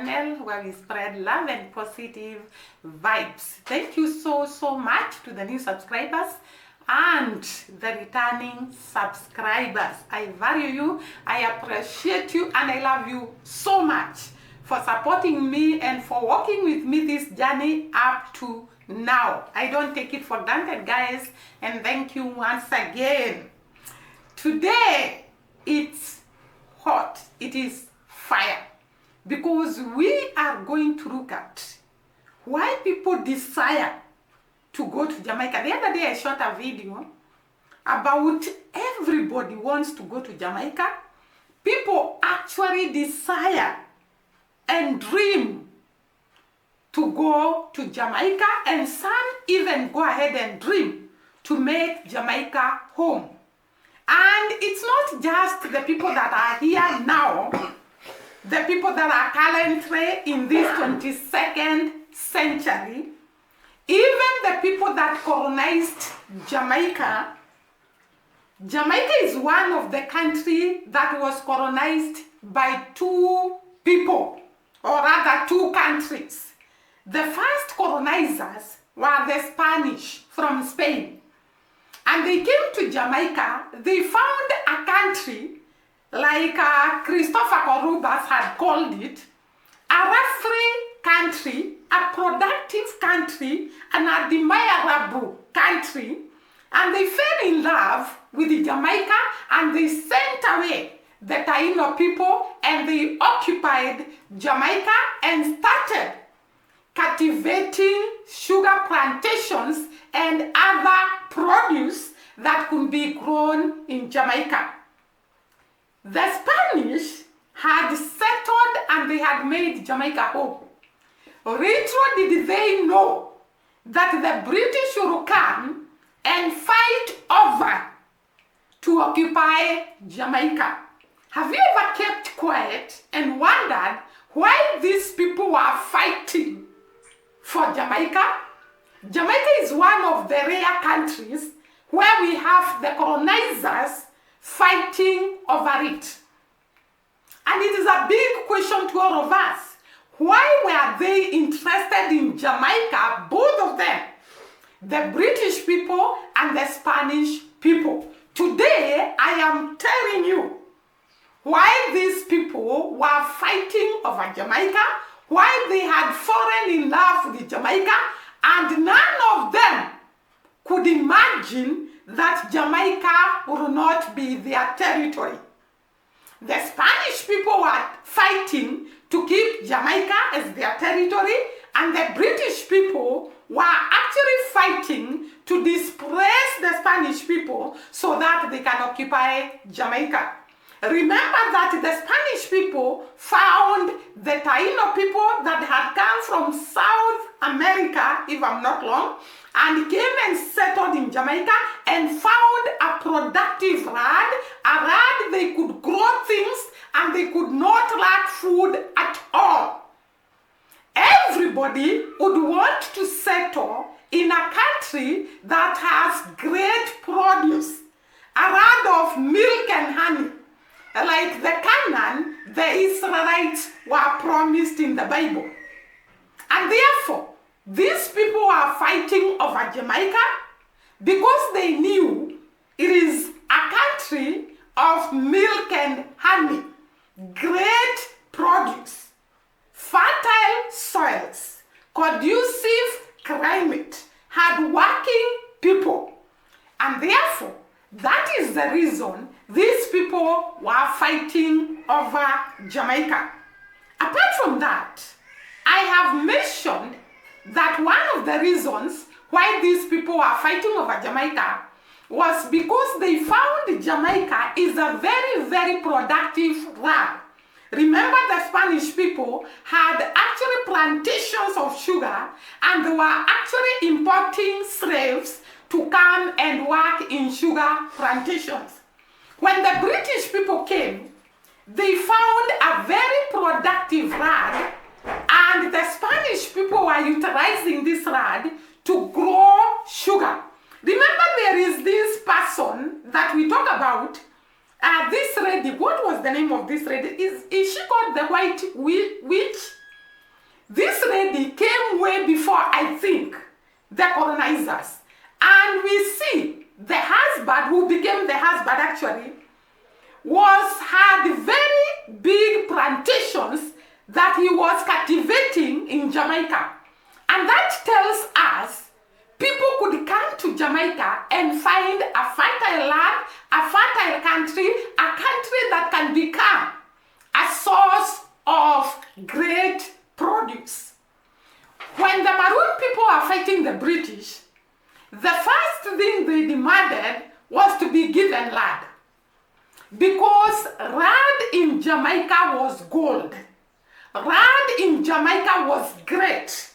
channel where we spread love and positive vibes. Thank you so much to the new subscribers and the returning subscribers. I value you, I appreciate you, and I love you so much for supporting me and for walking with me this journey up to now. I don't take it for granted, guys, and thank you once again. Today it's hot, it is fire, because we are going to look at why people desire to go to Jamaica. The other day I shot a video about everybody wants to go to Jamaica. People actually desire and dream to go to Jamaica, and some even go ahead and dream to make Jamaica home. And it's not just the people that are here now, the people that are currently in this 22nd century, even the people that colonized Jamaica. Jamaica is one of the countries that was colonized by two people, or rather two countries. The first colonizers were the Spanish from Spain. And they came to Jamaica, they found a country, like Christopher Columbus had called it, a rough-free country, a productive country, an admirable country, and they fell in love with Jamaica, and they sent away the Taino people, and they occupied Jamaica and started cultivating sugar plantations and other produce that could be grown in Jamaica. The Spanish had settled and they had made Jamaica home. Little did they know that the British would come and fight over to occupy Jamaica. Have you ever kept quiet and wondered why these people were fighting for Jamaica? Jamaica is one of the rare countries where we have the colonizers fighting over it. And it is a big question to all of us. Why were they interested in Jamaica, both of them? The British people and the Spanish people. Today, I am telling you why these people were fighting over Jamaica, why they had fallen in love with Jamaica, and none of them could imagine that Jamaica would not be their territory. The Spanish people were fighting to keep Jamaica as their territory, and the British people were actually fighting to displace the Spanish people so that they can occupy Jamaica. Remember that the Spanish people found the Taino people that had come from South America, if I'm not wrong, and came and settled in Jamaica and found a productive land, a land they could grow things and they could not lack food at all. Everybody would want to settle in a country that has great produce, a land of milk and honey. Like the Canaan, the Israelites were promised in the Bible. And therefore, these people are fighting over Jamaica because they knew it is a country of milk and honey, great produce, fertile soils, conducive climate, hard-working people. And therefore, that is the reason these people were fighting over Jamaica. Apart from that, I have mentioned that one of the reasons why these people were fighting over Jamaica was because they found Jamaica is a very productive land. Remember, the Spanish people had actually plantations of sugar, and they were actually importing slaves to come and work in sugar plantations. When the British people came, they found a very productive land, and the Spanish people were utilizing this land to grow sugar. Remember, there is this person that we talk about, this lady. What was the name of this lady? Is she called the White Witch? already came way before, I think, the colonizers. And we see the husband, who became the husband actually, had very big plantations that he was cultivating in Jamaica. And that tells us people could come to Jamaica and find a fertile land, a fertile country, a country that can become a source of great produce. When the Maroon people are fighting the British, the first thing they demanded was to be given land. Because land in Jamaica was gold. Land in Jamaica was great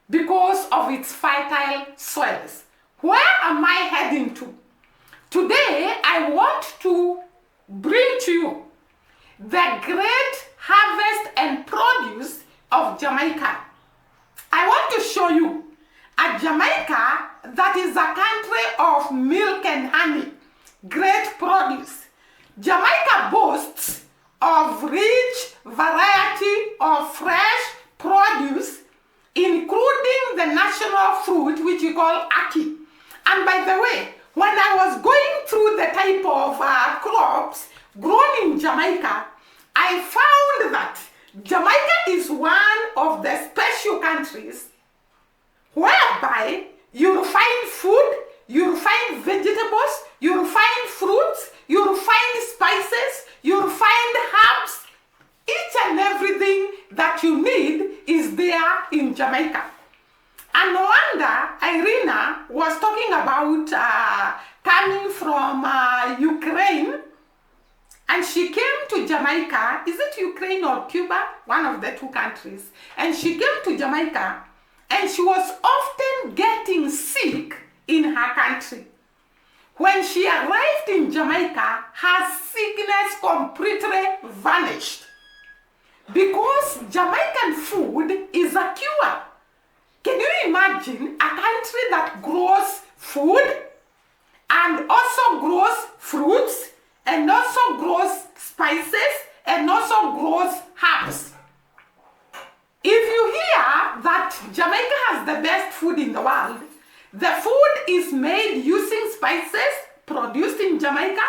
because of its fertile soils. Where am I heading to? Today, I want to bring to you the great harvest and produce of Jamaica. I want to show you a Jamaica that is a country of milk and honey, great produce. Jamaica boasts of rich variety of fresh produce, including the national fruit, which we call ackee. And by the way, when I was going through the type of crops grown in Jamaica, I found that Jamaica is one of the special countries whereby you'll find food, you'll find vegetables, you'll find fruits, you'll find spices, you'll find herbs. Each and everything that you need is there in Jamaica. And no wonder Irina was talking about coming from Ukraine, and she came to Jamaica. Is it Ukraine or Cuba? One of the two countries. And she came to Jamaica, and she was often getting sick in her country. When she arrived in Jamaica, her sickness completely vanished. Because Jamaican food is a cure. Can you imagine a country that grows food and also grows fruits and also grows spices and also grows herbs? If you hear that Jamaica has the best food in the world, the food is made using spices produced in Jamaica,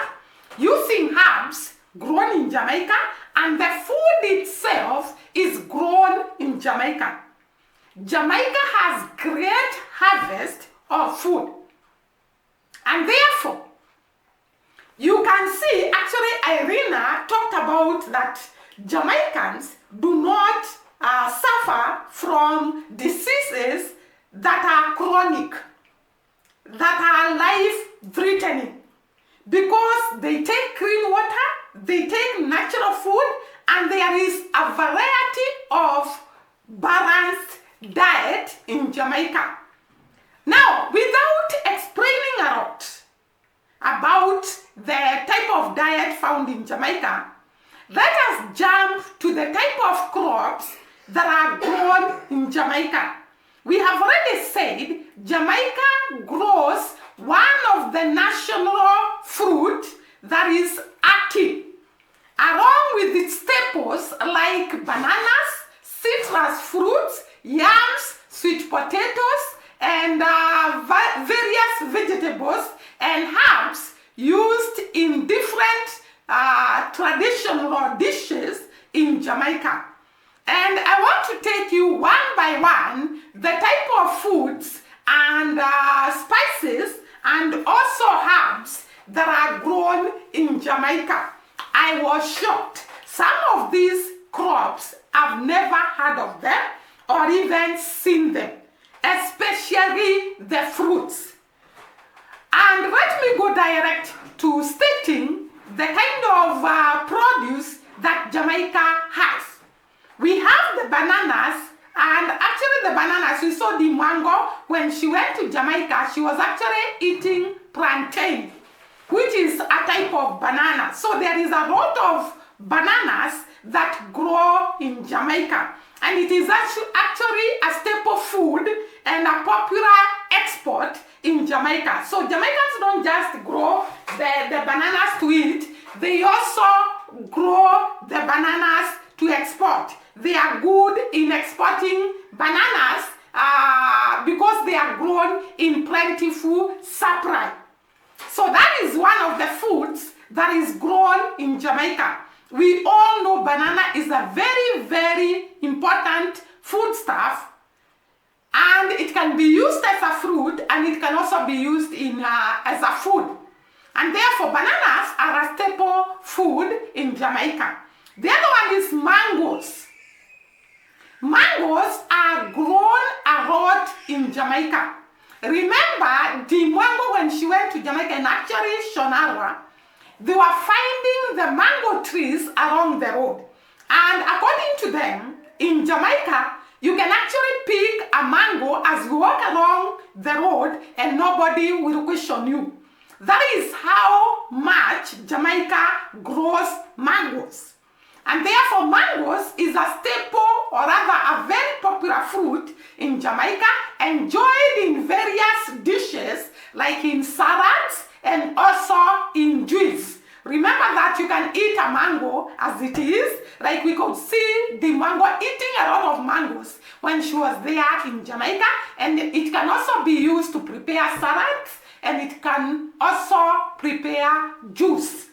using herbs grown in Jamaica, and the food itself is grown in Jamaica. Jamaica has great harvest of food. And therefore, you can see, actually Irina talked about that Jamaicans do not suffer from diseases that are chronic, that are life-threatening, because they take clean water, they take natural food, and there is a variety of balanced diet in Jamaica. Now, without explaining a lot about the type of diet found in Jamaica, let us jump to the type of crops that are grown in Jamaica. We have already said Jamaica grows one of the national fruit, that is ackee, along with its staples like bananas, citrus fruits, yams, sweet potatoes, and various vegetables and herbs used in different traditional dishes in Jamaica. And I want to take you one by one the type of foods and spices and also herbs that are grown in Jamaica. I was shocked. Some of these crops, I've never heard of them or even seen them, especially the fruits. And let me go direct to stating the kind of produce that Jamaica has. We have the bananas, and actually the bananas, we saw the mango. When she went to Jamaica, she was actually eating plantain, which is a type of banana. So there is a lot of bananas that grow in Jamaica. And it is actually a staple food and a popular export in Jamaica. So Jamaicans don't just grow the bananas to eat, they also grow the bananas to export. they are good in exporting bananas because they are grown in plentiful supply. So that is one of the foods that is grown in Jamaica. We all know banana is a very, very important foodstuff, and it can be used as a fruit, and it can also be used as a food. And therefore, bananas are a staple food in Jamaica. The other one is mangoes. Mangoes are grown a lot in Jamaica. Remember, Dimwango, when she went to Jamaica, and actually Shonara, they were finding the mango trees along the road. And according to them, in Jamaica, you can actually pick a mango as you walk along the road and nobody will question you. That is how much Jamaica grows mangoes. And therefore, mangoes is a staple, or rather a very popular fruit in Jamaica, enjoyed in various dishes like in salads and also in juice. Remember that you can eat a mango as it is, like we could see the mango eating a lot of mangoes when she was there in Jamaica, and it can also be used to prepare salads, and it can also prepare juice.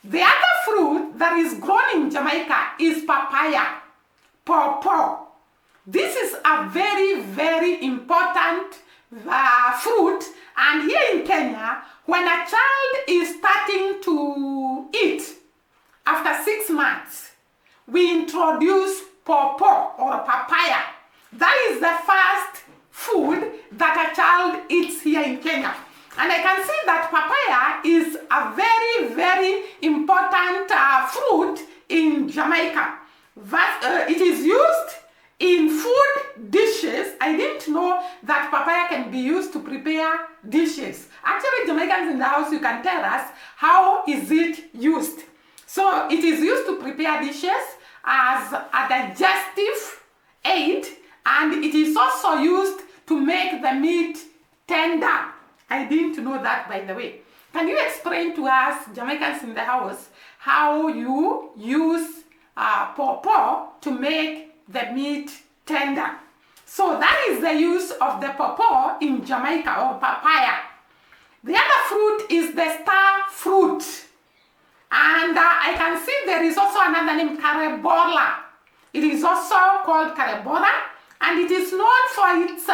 The other fruit that is grown in Jamaica is papaya, pawpaw. This is a very, very important fruit, and here in Kenya, when a child is starting to eat after 6 months, we introduce pawpaw or papaya. That is the first food that a child eats here in Kenya. And I can see that papaya is a very, very important fruit in Jamaica. It is used in food dishes. I didn't know that papaya can be used to prepare dishes. Actually, Jamaicans in the house, you can tell us how is it used. So it is used to prepare dishes as a digestive aid, and it is also used to make the meat tender. I didn't know that, by the way. Can you explain to us, Jamaicans in the house, how you use pawpaw to make the meat tender? So that is the use of the pawpaw in Jamaica, or papaya. The other fruit is the star fruit. And I can see there is also another name, karebola. It is also called karebola, and it is known for its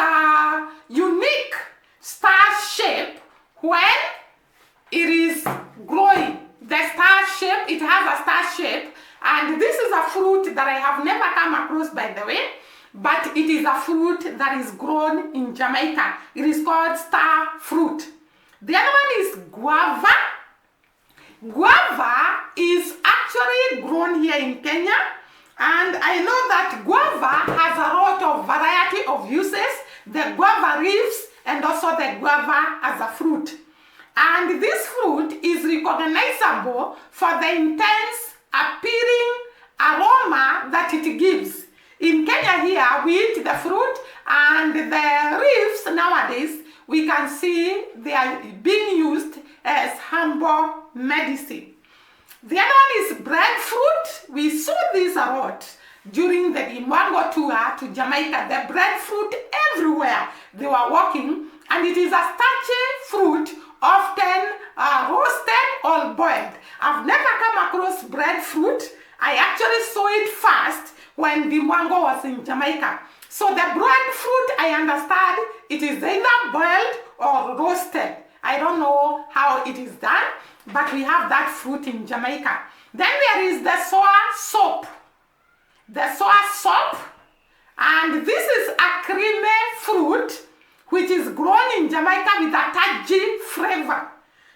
unique star shape when it is growing. The star shape, it has a star shape, and this is a fruit that I have never come across, by the way, but it is a fruit that is grown in Jamaica. It is called star fruit. The other one is guava. Guava is actually grown here in Kenya, and I know that guava has a lot of variety of uses, the guava leaves and also the guava as a fruit. And this fruit is recognizable for the intense appealing aroma that it gives. In Kenya here, we eat the fruit, and the leaves nowadays, we can see they are being used as herbal medicine. The other one is breadfruit. We saw this a lot during the Dimwango tour to Jamaica. The breadfruit everywhere they were walking, and it is a starchy fruit, often roasted or boiled. I've never come across breadfruit. I actually saw it first when Dimwango was in Jamaica. So the breadfruit, I understand, it is either boiled or roasted. I don't know how it is done, but we have that fruit in Jamaica. Then there is the sour soap. The sour soap, and this is a creamy fruit which is grown in Jamaica with a tangy flavor.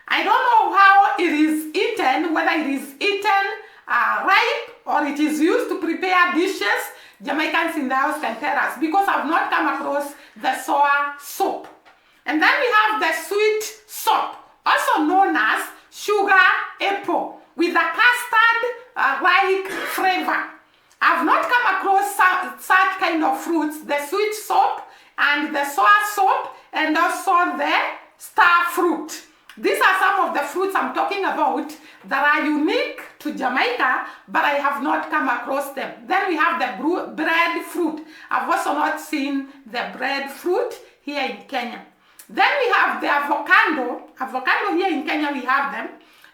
I don't know how it is eaten, whether it is eaten ripe or it is used to prepare dishes. Jamaicans in the house can tell us, because I've not come across the sour soap. And then we have the sweet soap, also known as sugar apple, with a custard-like flavor. I've not come across such kind of fruits, the sweet soap and the sour soap, and also the star fruit. These are some of the fruits I'm talking about that are unique to Jamaica, but I have not come across them. Then we have the breadfruit. I've also not seen the breadfruit here in Kenya. Then we have the avocado. Avocado here in Kenya, we have them.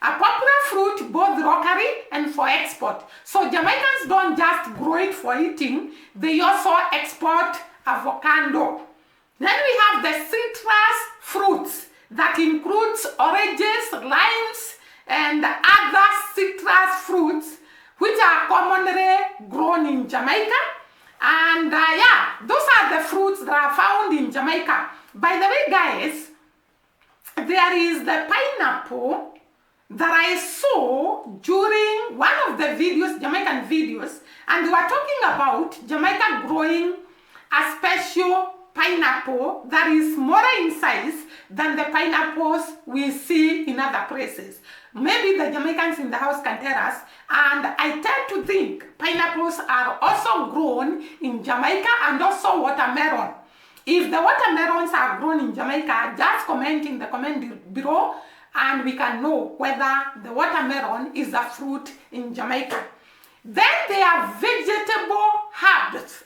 A popular fruit both locally and for export. So Jamaicans don't just grow it for eating, they also export avocado. Then we have the citrus fruits that includes oranges, limes, and other citrus fruits which are commonly grown in Jamaica. And yeah, those are the fruits that are found in Jamaica. By the way, guys, there is the pineapple that I saw during one of the videos, Jamaican videos, and they were talking about Jamaica growing a special pineapple that is smaller in size than the pineapples we see in other places. Maybe the Jamaicans in the house can tell us, and I tend to think pineapples are also grown in Jamaica and also watermelon. If the watermelons are grown in Jamaica, just comment in the comment below and we can know whether the watermelon is a fruit in Jamaica. Then there are vegetable herbs.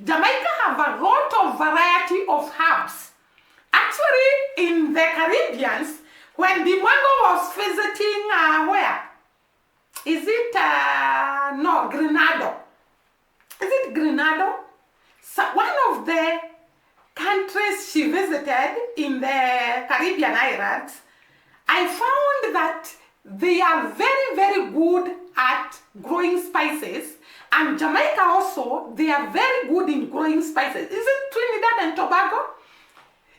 Jamaica have a lot of variety of herbs. Actually, in the Caribbeans, when Dimango was visiting, where? Is it, no, Grenada. Is it Grenada? So one of the countries she visited in the Caribbean islands, I found that they are very, very good at growing spices. And Jamaica also, they are very good in growing spices. Is it Trinidad and Tobago?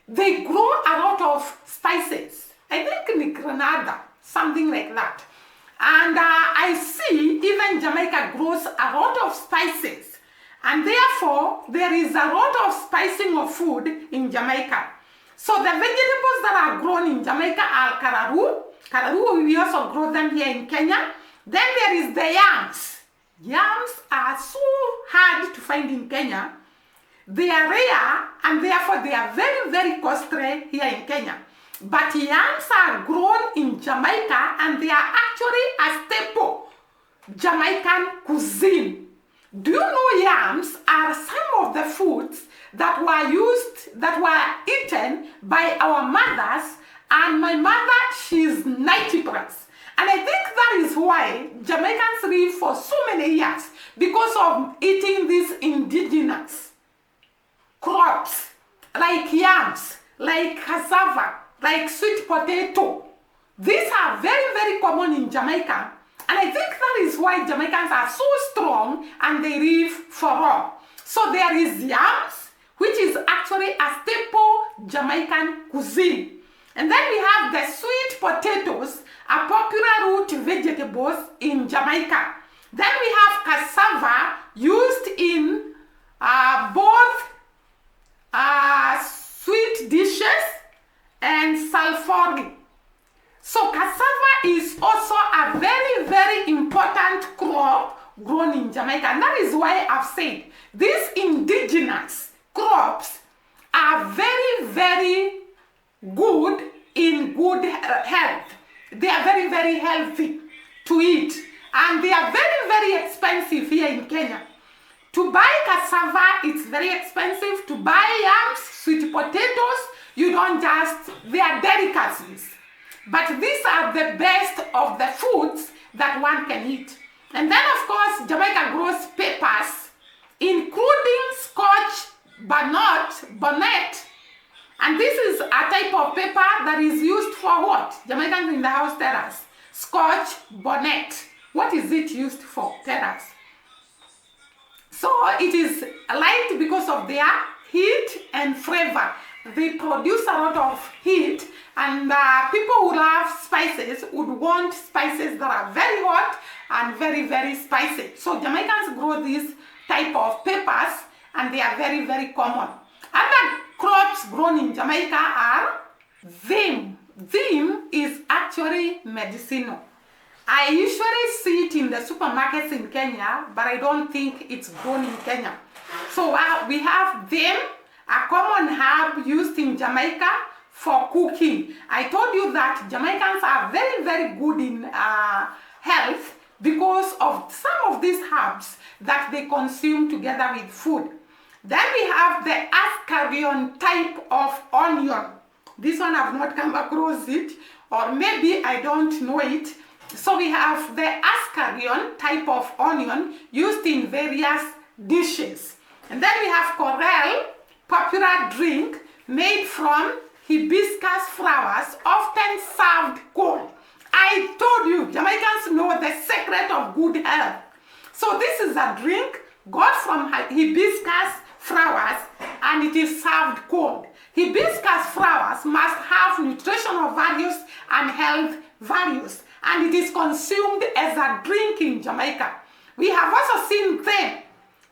They grow a lot of spices. I think in Grenada, something like that. And I see even Jamaica grows a lot of spices. And therefore, there is a lot of spicing of food in Jamaica. So the vegetables that are grown in Jamaica are cararoo. Cararoo, we also grow them here in Kenya. Then there is the yams. Yams are so hard to find in Kenya. They are rare and therefore they are very, very costly here in Kenya. But yams are grown in Jamaica and they are actually a staple Jamaican cuisine. Do you know yams are some of the foods that were eaten by our mothers, and my mother, she's 90 plus. And I think that is why Jamaicans live for so many years, because of eating these indigenous crops, like yams, like cassava, like sweet potato. These are very, very common in Jamaica. And I think that is why Jamaicans are so strong and they live for all. So there is yams, which is actually a staple Jamaican cuisine. And then we have the sweet potatoes, a popular root vegetables in Jamaica. Then we have cassava, used in both sweet dishes and sulfuric. So cassava is also a very, very important crop grown in Jamaica. And that is why I've said these indigenous crops are very, very good in good health. They are very, very healthy to eat. And they are very, very expensive here in Kenya. To buy cassava, it's very expensive. To buy yams, sweet potatoes, you don't just, they are delicacies. But these are the best of the foods that one can eat. And then of course, Jamaica grows peppers, including Scotch bonnet. And this is a type of pepper that is used for what? Jamaicans in the house tell us. Scotch bonnet. What is it used for? Tell us. So it is liked because of their heat and flavor. They produce a lot of heat, and people who love spices would want spices that are very hot and very, very spicy. So Jamaicans grow these type of peppers and they are very, very common. Other crops grown in Jamaica are thyme. Thyme is actually medicinal. I usually see it in the supermarkets in Kenya, but I don't think it's grown in Kenya. So we have thyme, a common herb used in Jamaica for cooking. I told you that Jamaicans are very, very good in health because of some of these herbs that they consume together with food. Then we have the Ascarion type of onion. This one I've not come across it, or maybe I don't know it. So we have the Ascarion type of onion used in various dishes. And then we have Corel, popular drink made from hibiscus flowers, often served cold. I told you, Jamaicans know the secret of good health. So this is a drink got from hibiscus flowers and it is served cold. Hibiscus flowers must have nutritional values and health values, and it is consumed as a drink in Jamaica. We have also seen them,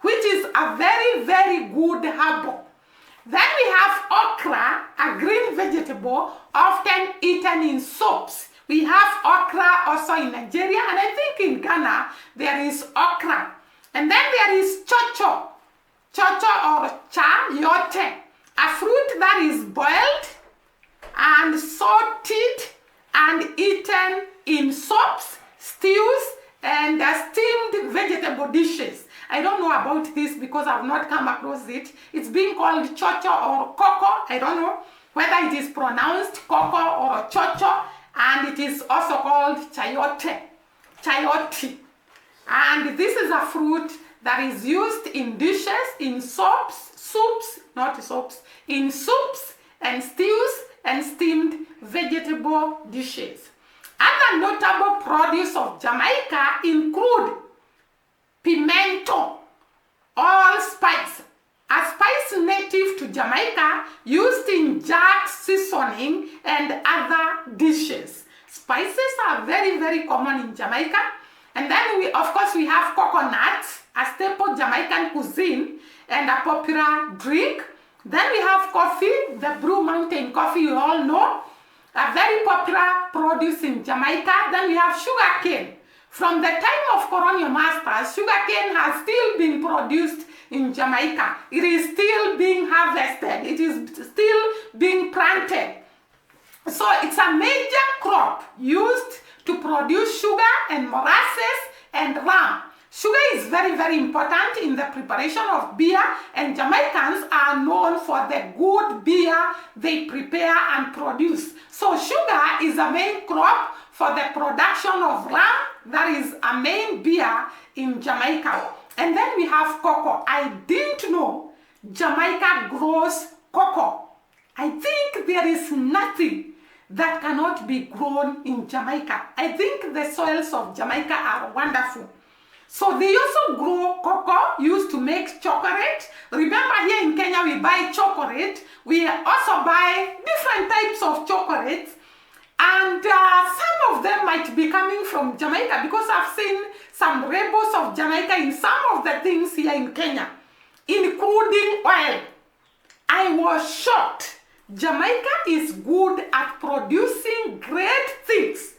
which is a very, very good herbal. Then we have okra, a green vegetable often eaten in soups. We have okra also in Nigeria, and I think in Ghana there is okra. And then there is chocho, or chayote, a fruit that is boiled and salted and eaten in soups, stews, and steamed vegetable dishes. I don't know about this because I've not come across it. It's being called chocho or coco. I don't know whether it is pronounced coco or chocho, and it is also called chayote. And this is a fruit that is used in dishes, in in soups and stews and steamed vegetable dishes. Other notable produce of Jamaica include pimento, allspice, a spice native to Jamaica used in jerk seasoning and other dishes. Spices are very, very common in Jamaica. And then we have coconut, a staple Jamaican cuisine and a popular drink. Then we have coffee, the Blue Mountain coffee you all know, a very popular produce in Jamaica. Then we have sugarcane. From the time of colonial masters, sugarcane has still been produced in Jamaica. It is still being harvested. It is still being planted. So it's a major crop used to produce sugar and molasses and rum. Sugar is very, very important in the preparation of beer, and Jamaicans are known for the good beer they prepare and produce. So sugar is a main crop for the production of rum, that is a main beer in Jamaica. And then we have cocoa. I didn't know Jamaica grows cocoa. I think there is nothing that cannot be grown in Jamaica. I think the soils of Jamaica are wonderful. So they also grow cocoa used to make chocolate. Remember, here in Kenya we buy chocolate. We also buy different types of chocolates. And some of them might be coming from Jamaica because I've seen some rebels of Jamaica in some of the things here in Kenya, including oil. I was shocked. Jamaica is good at producing great things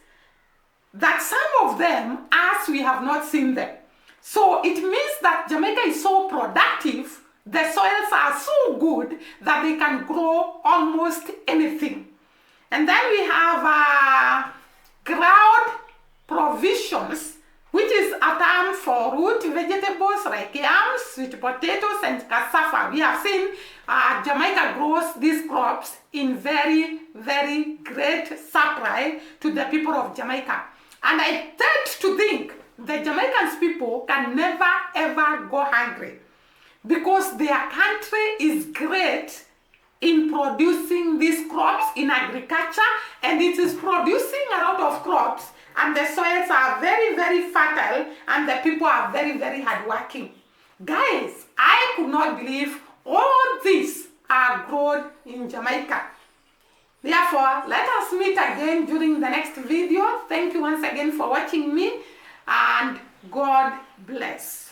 that some of them, as we have not seen them. So it means that Jamaica is so productive, the soils are so good that they can grow almost anything. And then we have ground provisions, which is a term for root vegetables like yams, sweet potatoes, and cassava. We have seen Jamaica grows these crops in very, very great supply to the people of Jamaica. And I tend to think the Jamaican people can never ever go hungry because their country is great in producing these crops in agriculture, and it is producing a lot of crops, and the soils are very, very fertile, and the people are very, very hardworking. Guys, I could not believe all these are grown in Jamaica. Therefore, let us meet again during the next video. Thank you once again for watching me, and God bless.